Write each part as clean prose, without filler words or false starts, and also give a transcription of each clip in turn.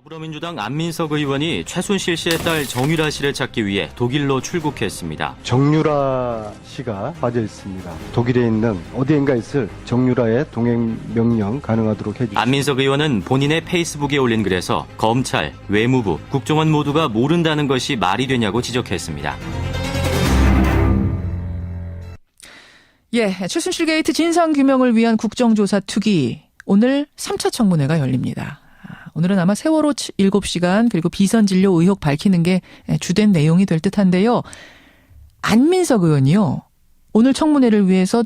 더불어민주당 안민석 의원이 최순실 씨의 딸 정유라 씨를 찾기 위해 독일로 출국했습니다. 정유라 씨가 빠져 있습니다. 독일에 있는 어디엔가 있을 정유라의 동행 명령 가능하도록 해주십시오. 안민석 의원은 본인의 페이스북에 올린 글에서 검찰, 외무부, 국정원 모두가 모른다는 것이 말이 되냐고 지적했습니다. 예, 최순실 게이트 진상규명을 위한 국정조사 투기. 오늘 3차 청문회가 열립니다. 오늘은 아마 세월호 7시간 그리고 비선진료 의혹 밝히는 게 주된 내용이 될 듯한데요. 안민석 의원이요. 오늘 청문회를 위해서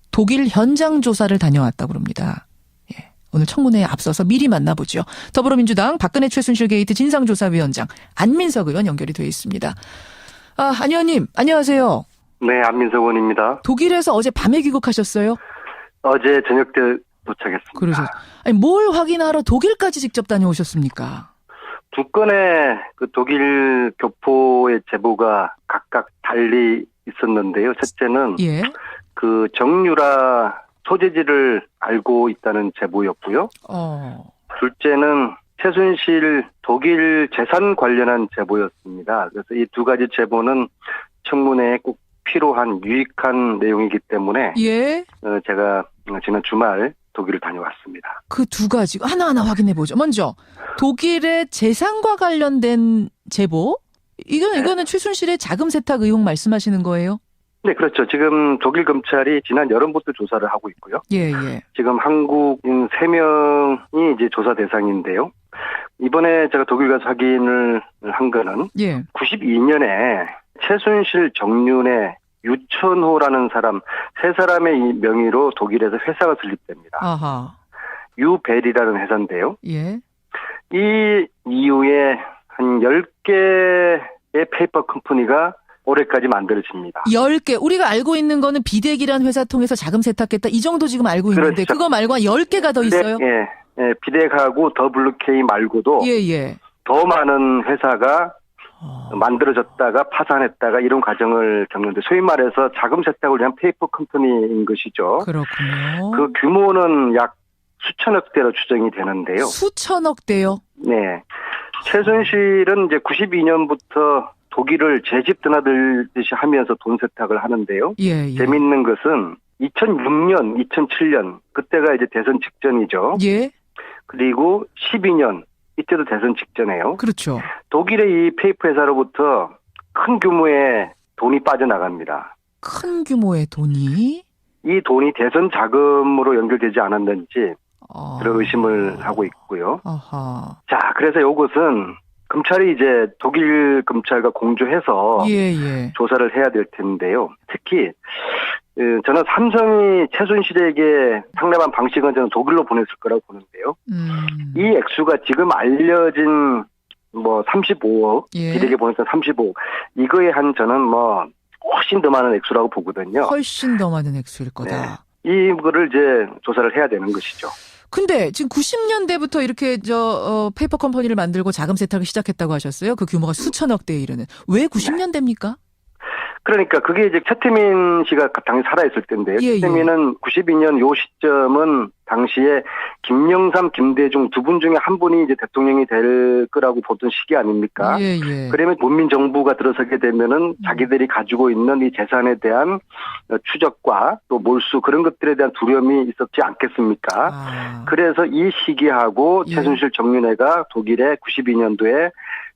독일 현장 조사를 다녀왔다고 합니다. 예, 오늘 청문회에 앞서서 미리 만나보죠. 더불어민주당 박근혜 최순실 게이트 진상조사위원장 안민석 의원 연결이 되어 있습니다. 안 의원님 안녕하세요. 네, 안민석 의원입니다. 독일에서 어제 밤에 귀국하셨어요? 어제 저녁 때 도착했습니다. 그러셨. 아니, 뭘 확인하러 독일까지 직접 다녀오셨습니까? 두 건의 그 독일 교포의 제보가 각각 달리 있었는데요. 첫째는 예. 그 정유라 소재지를 알고 있다는 제보였고요. 둘째는 최순실 독일 재산 관련한 제보였습니다. 그래서 이 두 가지 제보는 청문회에 꼭 필요한 유익한 내용이기 때문에 예. 제가 지난 주말 독일을 다녀왔습니다. 그 두 가지 하나하나 확인해 보죠. 먼저 독일의 재산과 관련된 제보. 이거는 최순실의 자금 세탁 의혹 말씀하시는 거예요? 네, 그렇죠. 지금 독일 검찰이 지난 여름부터 조사를 하고 있고요. 예, 예. 지금 한국인 3명이 이제 조사 대상인데요. 이번에 제가 독일 가서 확인을 한 거는 예. 92년에 최순실, 정윤회, 유천호라는 사람 세 사람의 명의로 독일에서 회사가 설립됩니다. 아하. 유벨이라는 회사인데요. 예. 이 이후에 한 10개의 페이퍼 컴퍼니가 올해까지 만들어집니다. 10개. 우리가 알고 있는 거는 비덱이라는 회사 통해서 자금 세탁했다. 이 정도 지금 알고 있는데 그렇죠. 그거 말고 10개가 더 있어요? 예, 비덱하고 WK 말고도 예, 예. 더 많은 회사가 만들어졌다가 파산했다가 이런 과정을 겪는데 소위 말해서 자금 세탁을 위한 페이퍼 컴퍼니인 것이죠. 그렇군요. 그 규모는 약 수천억 대로 추정이 되는데요. 수천억 대요? 네. 최순실은 이제 92년부터 독일을 제 집 드나들듯이 하면서 돈 세탁을 하는데요. 예, 예. 재밌는 것은 2006년, 2007년 그때가 이제 대선 직전이죠. 예. 그리고 12년 이때도 대선 직전이에요. 그렇죠. 독일의 이 페이퍼 회사로부터 큰 규모의 돈이 빠져나갑니다. 큰 규모의 돈이? 이 돈이 대선 자금으로 연결되지 않았는지 그런 의심을 하고 있고요. 아하. 자, 그래서 이것은 검찰이 이제 독일 검찰과 공조해서 예, 예. 조사를 해야 될 텐데요. 특히 저는 삼성이 최순실에게 상납한 방식은 저는 독일로 보냈을 거라고 보는데요. 이 액수가 지금 알려진 35억, 예. 비덱에 보냈던 35억, 이거에 한 저는 훨씬 더 많은 액수라고 보거든요. 훨씬 더 많은 액수일 거다. 네. 이거를 이제 조사를 해야 되는 것이죠. 근데 지금 90년대부터 이렇게 페이퍼 컴퍼니를 만들고 자금 세탁을 시작했다고 하셨어요? 그 규모가 수천억 대에 이르는. 왜 90년대입니까? 그러니까 그게 이제 최태민 씨가 당시 살아있을 때인데요. 예, 최태민은 92년 요 시점은 당시에 김영삼, 김대중 두 분 중에 한 분이 이제 대통령이 될 거라고 보던 시기 아닙니까? 예, 예. 그러면 문민 정부가 들어서게 되면은 자기들이 가지고 있는 이 재산에 대한 추적과 또 몰수 그런 것들에 대한 두려움이 있었지 않겠습니까? 그래서 이 시기하고 예. 최순실, 정윤회가 독일에 92년도에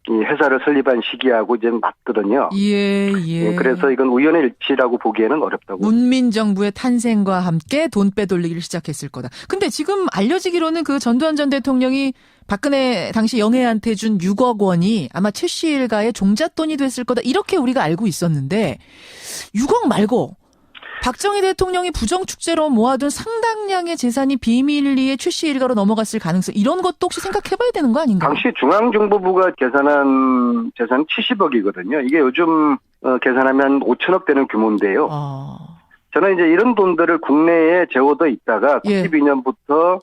이 회사를 설립한 시기하고 이제 맞거든요. 예, 예. 그래서 이건 우연의 일치라고 보기에는 어렵다고. 문민정부의 탄생과 함께 돈 빼돌리기를 시작했을 거다. 근데 지금 알려지기로는 그 전두환 전 대통령이 박근혜 당시 영애한테 준 6억 원이 아마 최 씨 일가의 종잣돈이 됐을 거다. 이렇게 우리가 알고 있었는데 6억 말고 박정희 대통령이 부정축제로 모아둔 상당량의 재산이 비밀리에 최 씨 일가로 넘어갔을 가능성 이런 것도 혹시 생각해봐야 되는 거 아닌가요? 당시 중앙정보부가 계산한 재산은 70억이거든요. 이게 요즘 계산하면 5천억 되는 규모인데요. 저는 이제 이런 돈들을 국내에 재워둬 있다가 예. 92년부터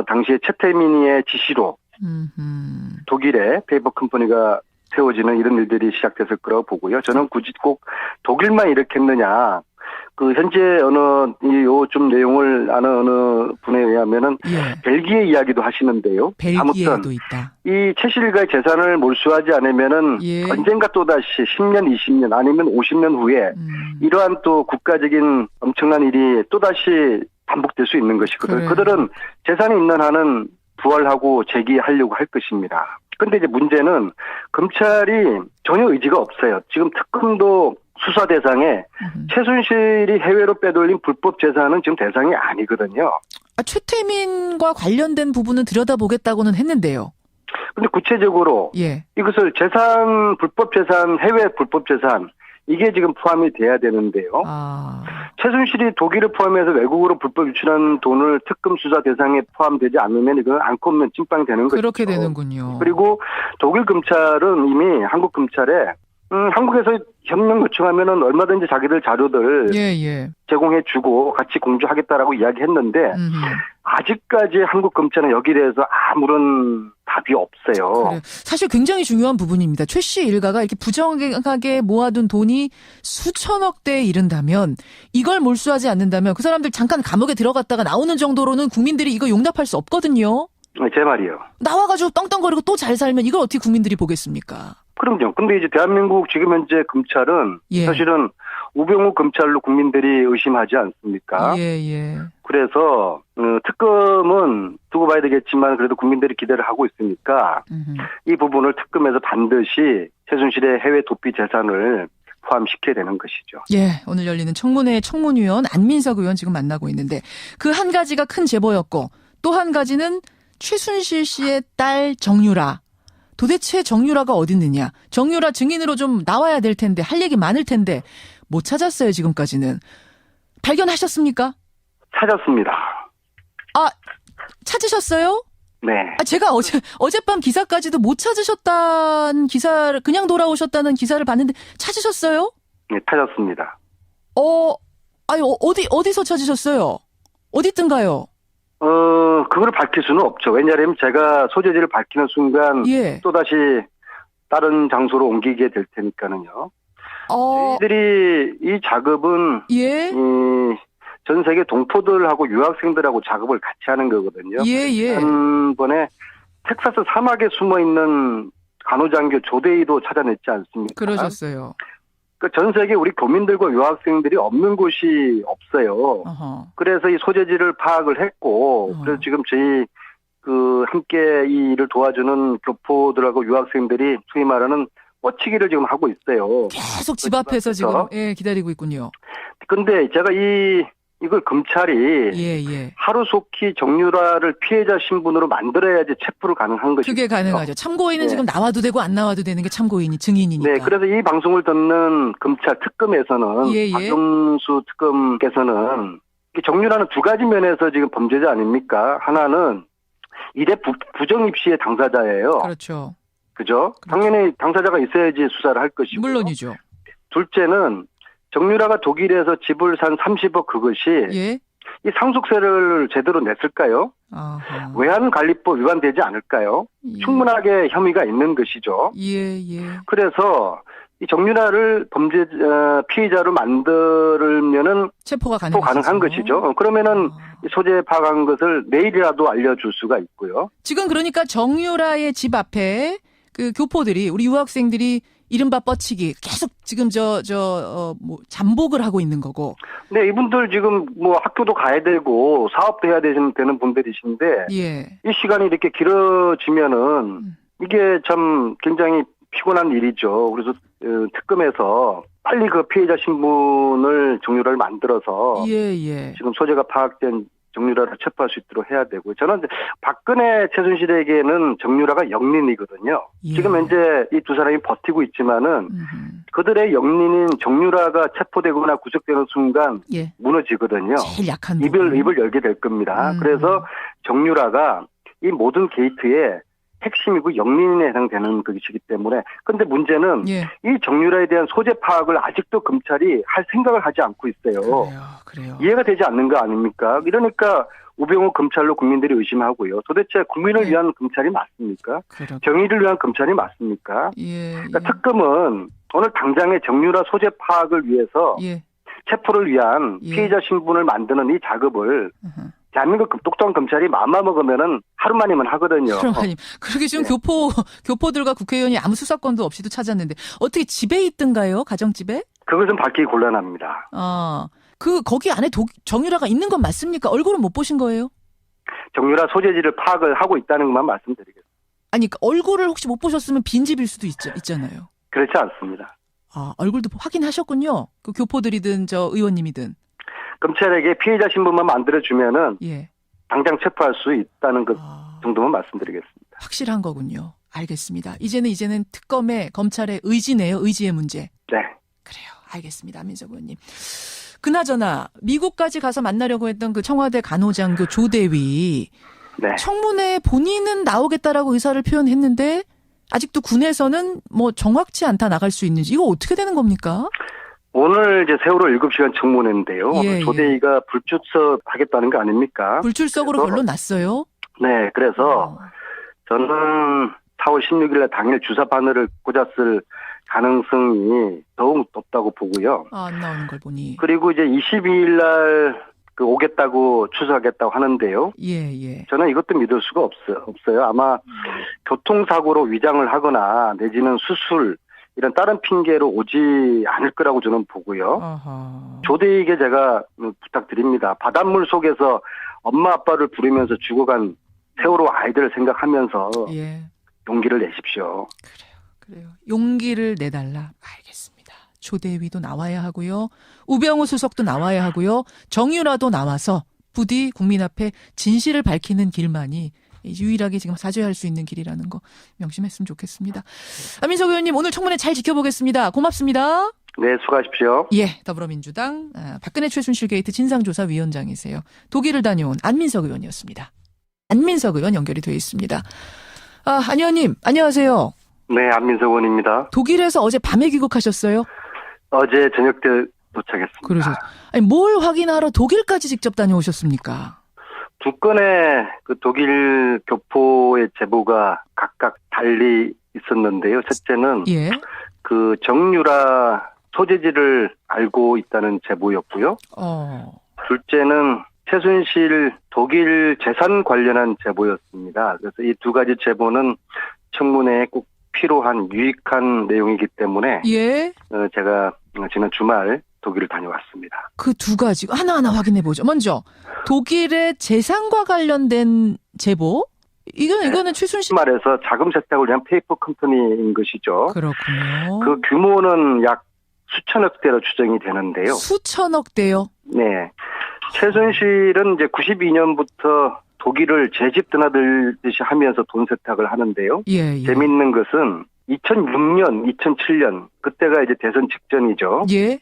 당시에 최태민이의 지시로 독일의 페이퍼 컴퍼니가 세워지는 이런 일들이 시작됐을 거라고 보고요. 저는 굳이 꼭 독일만 이렇게 했느냐. 그 현재 좀 내용을 아는 어느 분에 의하면은 예. 벨기에 이야기도 하시는데요. 벨기에도 아무튼 있다. 이 최 씨 일가의 재산을 몰수하지 않으면은 예. 언젠가 또다시 10년, 20년 아니면 50년 후에 이러한 또 국가적인 엄청난 일이 또다시 반복될 수 있는 것이거든요. 그래요. 그들은 재산이 있는 한은 부활하고 재기하려고 할 것입니다. 근데 이제 문제는 검찰이 전혀 의지가 없어요. 지금 특검도 수사 대상에 최순실이 해외로 빼돌린 불법 재산은 지금 대상이 아니거든요. 최태민과 관련된 부분은 들여다보겠다고는 했는데요. 근데 구체적으로 예. 이것을 불법 재산, 해외 불법 재산 이게 지금 포함이 돼야 되는데요. 최순실이 독일을 포함해서 외국으로 불법 유출한 돈을 특검 수사 대상에 포함되지 않으면 이건 안고 없는 찐빵이 되는 거죠. 그렇게 되는군요. 그리고 독일 검찰은 이미 한국 검찰에 한국에서 협력 요청하면은 얼마든지 자기들 자료들 예. 제공해주고 같이 공조하겠다라고 이야기했는데 아직까지 한국 검찰은 여기에 대해서 아무런 답이 없어요. 그래요. 사실 굉장히 중요한 부분입니다. 최 씨 일가가 이렇게 부정하게 모아둔 돈이 수천억 대에 이른다면 이걸 몰수하지 않는다면 그 사람들 잠깐 감옥에 들어갔다가 나오는 정도로는 국민들이 이거 용납할 수 없거든요. 제 말이요. 나와가지고 떵떵거리고 또 잘 살면 이걸 어떻게 국민들이 보겠습니까? 그럼요. 근데 이제 대한민국 지금 현재 검찰은 예. 사실은 우병우 검찰로 국민들이 의심하지 않습니까? 예. 그래서 특검은 두고 봐야 되겠지만 그래도 국민들이 기대를 하고 있으니까 이 부분을 특검에서 반드시 최순실의 해외 도피 재산을 포함시켜야 되는 것이죠. 예, 오늘 열리는 청문회 청문위원 안민석 의원 지금 만나고 있는데 그 한 가지가 큰 제보였고 또 한 가지는 최순실 씨의 딸 정유라. 도대체 정유라가 어디 있느냐. 정유라 증인으로 좀 나와야 될 텐데 할 얘기 많을 텐데 못 찾았어요 지금까지는. 발견하셨습니까? 찾았습니다. 찾으셨어요? 네. 제가 어젯밤 기사까지도 못 찾으셨다는 기사를 그냥 돌아오셨다는 기사를 봤는데 찾으셨어요? 네, 찾았습니다. 어디서 찾으셨어요? 어디 있던가요? 그걸 밝힐 수는 없죠. 왜냐하면 제가 소재지를 밝히는 순간 예. 또다시 다른 장소로 옮기게 될 테니까는요. 저희들이 이 작업은 예. 전 세계 동포들하고 유학생들하고 작업을 같이 하는 거거든요. 예. 한 번에 텍사스 사막에 숨어있는 간호장교 조대희도 찾아냈지 않습니까? 그러셨어요. 전 세계 우리 교민들과 유학생들이 없는 곳이 없어요. 어허. 그래서 이 소재지를 파악을 했고, 그래서 지금 저희 함께 이 일을 도와주는 교포들하고 유학생들이 소위 말하는 뻗치기를 지금 하고 있어요. 계속 집 앞에서 지금 기다리고 있군요. 근데 제가 이걸 검찰이 예. 하루속히 정유라를 피해자 신분으로 만들어야지 체포를 가능한 것이죠. 그게 가능하죠. 참고인은 지금 나와도 되고 안 나와도 되는 게 참고인이 증인이니까. 네, 그래서 이 방송을 듣는 검찰 특검에서는 예. 박영수 특검께서는 정유라는 두 가지 면에서 지금 범죄자 아닙니까? 하나는 일의 부정 입시의 당사자예요. 그렇죠. 그죠? 당연히 당사자가 있어야지 수사를 할 것이고. 물론이죠. 둘째는 정유라가 독일에서 집을 산 30억 그것이 예. 이 상속세를 제대로 냈을까요? 아하. 외환관리법 위반되지 않을까요? 예. 충분하게 혐의가 있는 것이죠. 예. 그래서 이 정유라를 피의자로 만들면은 체포가 가능한 것이죠. 그러면은 소재 파악한 것을 내일이라도 알려줄 수가 있고요. 지금 그러니까 정유라의 집 앞에 그 교포들이 우리 유학생들이 이른바 뻗치기 계속 지금 잠복을 하고 있는 거고. 네, 이분들 지금 학교도 가야 되고 사업도 해야 되는 분들이신데 예. 이 시간이 이렇게 길어지면은 이게 참 굉장히 피곤한 일이죠. 그래서 특검에서 빨리 그 피해자 신분을 정유라를 만들어서 예. 지금 소재가 파악된 정유라를 체포할 수 있도록 해야 되고 저는 박근혜 최순실에게는 정유라가 영린이거든요. 예. 지금 현재 이 두 사람이 버티고 있지만은 그들의 영린인 정유라가 체포되거나 구속되는 순간 무너지거든요. 제일 약한 입을 열게 될 겁니다. 그래서 정유라가 이 모든 게이트에 핵심이고 영린에 해당되는 것이기 때문에 근데 문제는 이 정유라에 대한 소재 파악을 아직도 검찰이 할 생각을 하지 않고 있어요. 그래요. 이해가 되지 않는 거 아닙니까? 이러니까 우병우 검찰로 국민들이 의심하고요. 도대체 국민을 위한 검찰이 맞습니까? 정의를 위한 검찰이 맞습니까? 그러니까 특검은 오늘 당장의 정유라 소재 파악을 위해서 체포를 위한 예. 피해자 신분을 만드는 이 작업을 으흠. 대한민국 똑똑한 검찰이 마음만 먹으면은 하루만이면 하거든요. 그러니 그렇게 지금 네. 교포들과 국회의원이 아무 수사권도 없이도 찾았는데 어떻게 집에 있던가요? 가정집에? 그것은 밝히기 곤란합니다. 거기 안에 정유라가 있는 건 맞습니까? 얼굴은 못 보신 거예요? 정유라 소재지를 파악을 하고 있다는 것만 말씀드리겠습니다. 아니, 그러니까 얼굴을 혹시 못 보셨으면 빈집일 수도 있잖아요. 그렇지 않습니다. 얼굴도 확인하셨군요. 그 교포들이든 저 의원님이든. 검찰에게 피해자 신분만 만들어주면은 예. 당장 체포할 수 있다는 것 정도만 말씀드리겠습니다. 확실한 거군요. 알겠습니다. 이제는 특검의 검찰의 의지네요. 의지의 문제. 네. 그래요. 알겠습니다. 안민석 의원님. 그나저나 미국까지 가서 만나려고 했던 그 청와대 간호장교 조대위. 네. 청문회에 본인은 나오겠다라고 의사를 표현했는데 아직도 군에서는 뭐 정확치 않다 나갈 수 있는지 이거 어떻게 되는 겁니까? 오늘 이제 세월호 7시간 청문회인데요. 예, 조대위가 불출석 하겠다는 거 아닙니까? 불출석으로 결론 났어요? 네. 그래서 저는 4월 16일에 당일 주사 바늘을 꽂았을 가능성이 더욱 높다고 보고요. 안 나오는 걸 보니. 그리고 이제 22일 날 오겠다고 추수하겠다고 하는데요. 예. 저는 이것도 믿을 수가 없어요. 아마 교통사고로 위장을 하거나 내지는 수술 이런 다른 핑계로 오지 않을 거라고 저는 보고요. 아하. 조대위에게 제가 부탁드립니다. 바닷물 속에서 엄마 아빠를 부르면서 죽어간 세월호 아이들을 생각하면서 예. 용기를 내십시오. 그래요. 용기를 내달라. 알겠습니다. 조대위도 나와야 하고요. 우병우 수석도 나와야 하고요. 정유라도 나와서 부디 국민 앞에 진실을 밝히는 길만이 유일하게 지금 사죄할 수 있는 길이라는 거 명심했으면 좋겠습니다. 안민석 의원님 오늘 청문회 잘 지켜보겠습니다. 고맙습니다. 네, 수고하십시오. 예, 더불어민주당 박근혜 최순실 게이트 진상조사위원장이세요. 독일을 다녀온 안민석 의원이었습니다. 안민석 의원 연결이 되어 있습니다. 안 의원님 안녕하세요. 네, 안민석 의원입니다. 독일에서 어제 밤에 귀국하셨어요? 어제 저녁 때 도착했습니다. 그러셨. 아니 뭘 확인하러 독일까지 직접 다녀오셨습니까? 두 건의 그 독일 교포의 제보가 각각 달리 있었는데요. 첫째는 예. 그 정유라 소재지를 알고 있다는 제보였고요. 둘째는 최순실 독일 재산 관련한 제보였습니다. 그래서 이 두 가지 제보는 청문회에 꼭 필요한 유익한 내용이기 때문에 예. 제가 지난 주말 독일을 다녀왔습니다. 그 두 가지 하나하나 확인해 보죠. 먼저 독일의 재산과 관련된 제보. 이거는 최순실 말해서 자금 세탁을 위한 페이퍼 컴퍼니인 것이죠. 그렇군요. 그 규모는 약 수천억 대로 추정이 되는데요. 수천억 대요? 네. 최순실은 이제 92년부터 독일을 제 집 드나들듯이 하면서 돈 세탁을 하는데요. 예. 재밌는 것은 2006년, 2007년 그때가 이제 대선 직전이죠. 예.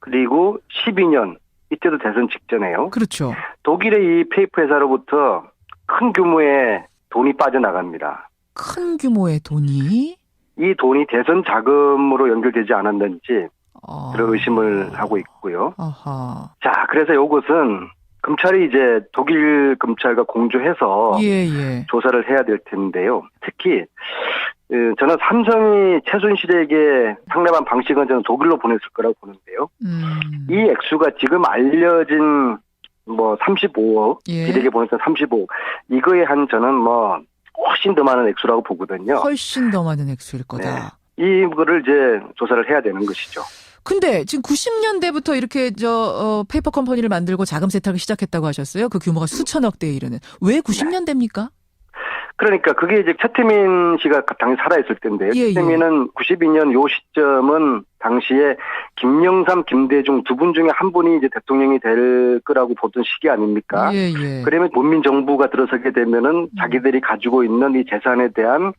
그리고 12년 이때도 대선 직전이에요. 그렇죠. 독일의 이 페이퍼 회사로부터 큰 규모의 돈이 빠져나갑니다. 큰 규모의 돈이? 이 돈이 대선 자금으로 연결되지 않았는지 그런 의심을 하고 있고요. 아하. 자, 그래서 이것은 검찰이 이제 독일 검찰과 공조해서 예. 조사를 해야 될 텐데요. 특히 저는 삼성이 최순실에게 상대방 방식은 저는 독일로 보냈을 거라고 보는데요. 이 액수가 지금 알려진 35억, 예. 비대게 보냈던 35억, 이거에 한 저는 훨씬 더 많은 액수라고 보거든요. 훨씬 더 많은 액수일 거다. 네. 이거를 이제 조사를 해야 되는 것이죠. 근데 지금 90년대부터 이렇게 페이퍼 컴퍼니를 만들고 자금 세탁을 시작했다고 하셨어요. 그 규모가 수천억 대에 이르는. 왜 90년대입니까? 그러니까 그게 이제 최태민 씨가 당시 살아있을 때인데요. 예. 최태민은 92년 요 시점은 당시에 김영삼, 김대중 두 분 중에 한 분이 이제 대통령이 될 거라고 보던 시기 아닙니까? 예. 그러면 문민정부가 들어서게 되면은 자기들이 가지고 있는 이 재산에 대한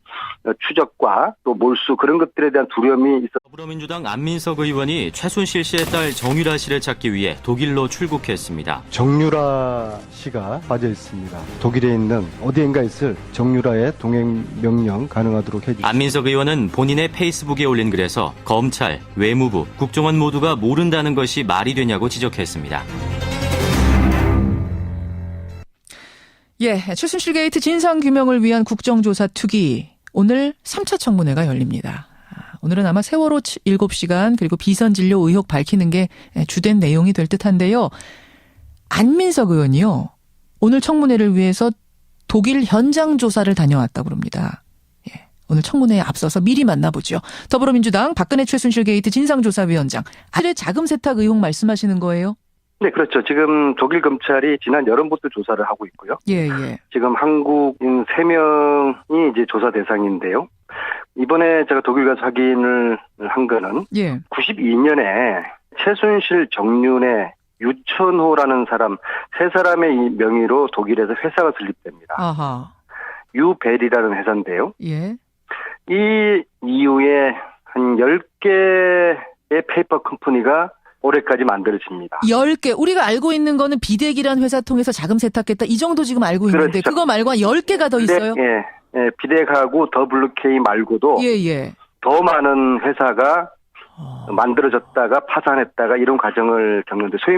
추적과 또 몰수 그런 것들에 대한 두려움이 있어. 더불어민주당 안민석 의원이 최순실 씨의 딸 정유라 씨를 찾기 위해 독일로 출국했습니다. 정유라 씨가 빠져 있습니다. 독일에 있는 어디엔가 있을 정유라의 동행 명령 가능하도록 해주십시오. 안민석 의원은 본인의 페이스북에 올린 글에서 검찰, 외무부, 국정원 모두가 모른다는 것이 말이 되냐고 지적했습니다. 예, 최순실 게이트 진상규명을 위한 국정조사 투기 오늘 3차 청문회가 열립니다. 오늘은 아마 세월호 7시간 그리고 비선진료 의혹 밝히는 게 주된 내용이 될 듯한데요. 안민석 의원이요. 오늘 청문회를 위해서 독일 현장 조사를 다녀왔다고 합니다. 예, 오늘 청문회에 앞서서 미리 만나보죠. 더불어민주당 박근혜 최순실 게이트 진상조사위원장. 아래 자금 세탁 의혹 말씀하시는 거예요? 네, 그렇죠. 지금 독일 검찰이 지난 여름부터 조사를 하고 있고요. 예, 예. 지금 한국인 3명이 이제 조사 대상인데요. 이번에 제가 독일 가서 확인을 한 거는 예. 92년에 최순실, 정윤회, 유천호라는 사람 세 사람의 명의로 독일에서 회사가 설립됩니다. 아하. 유벨이라는 회사인데요. 예. 이 이후에 한 10개의 페이퍼 컴퍼니가 올해까지 만들어집니다. 10개. 우리가 알고 있는 거는 비덱이라는 회사 통해서 자금 세탁했다. 이 정도 지금 알고 있는데 그렇죠. 그거 말고 한 10개가 더 있어요? 예, 비덱하고 WK 말고도 예, 예. 더 많은 회사가 만들어졌다가 파산했다가 이런 과정을 겪는데 소위